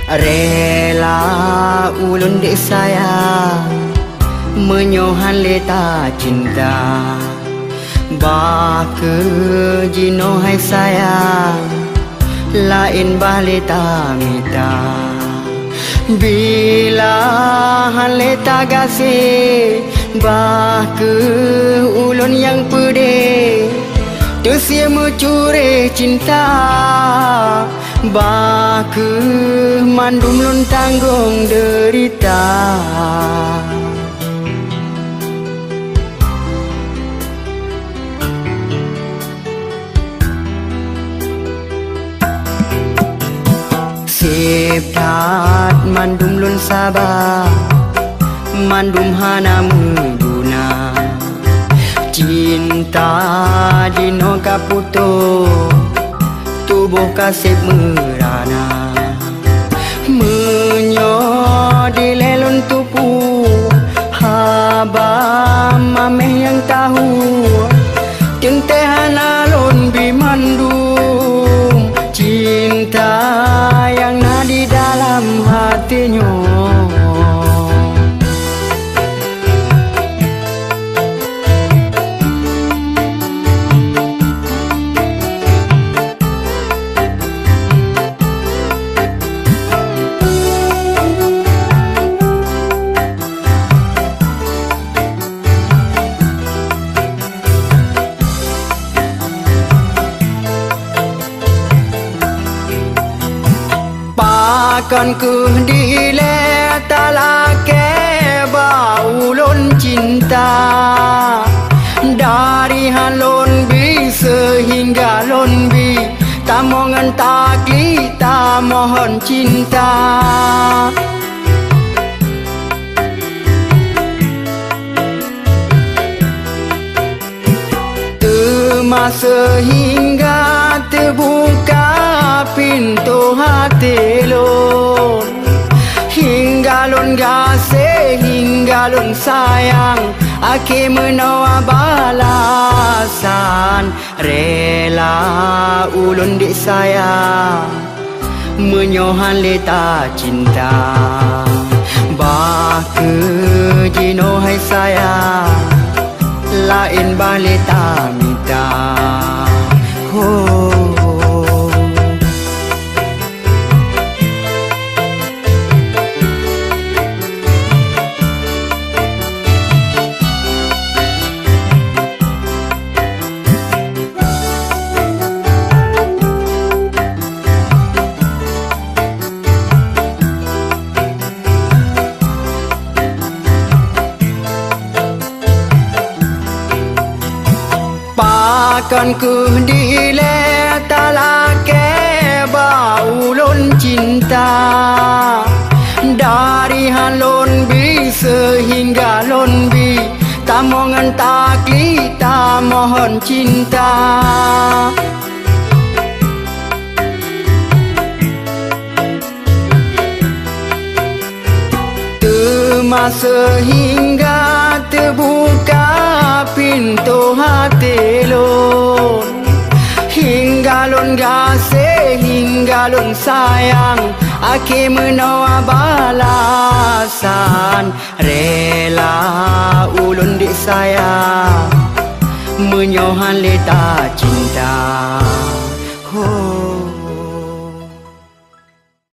Rela ulun dek saya menyohan leta cinta bake jino hai saya lain bah leta mita bila han leta gase bake ulun yang pede tersia mencuri cinta bake mandum lun tanggung derita Siptat mandum lun sabar mandum hana mengguna cinta dino kaputo tubuh kasih merana menyodi lelun tupu haba mameh yang tahu centehan alun bimandum cinta yang ada di dalam hatinya. Akan ku dile talake baulun cinta dari halon bi sehingga lon bi tamongan takli ta mohon cinta sehingga terbuka pintu hati lon hingga lon gase hingga lon sayang aki menawa balasan rela ulun dik sayang menyohan leta cinta bake jino hai sayang lain balik tak minta Akan ku dile talake baulun cinta dari halon bi sehingga lon bi tamongan takli ta mohon cinta sehingga terbuka pintu hati lon hingga lon gase hingga lon sayang aki menawa balasan rela ulun dik sayang menyohan leta cinta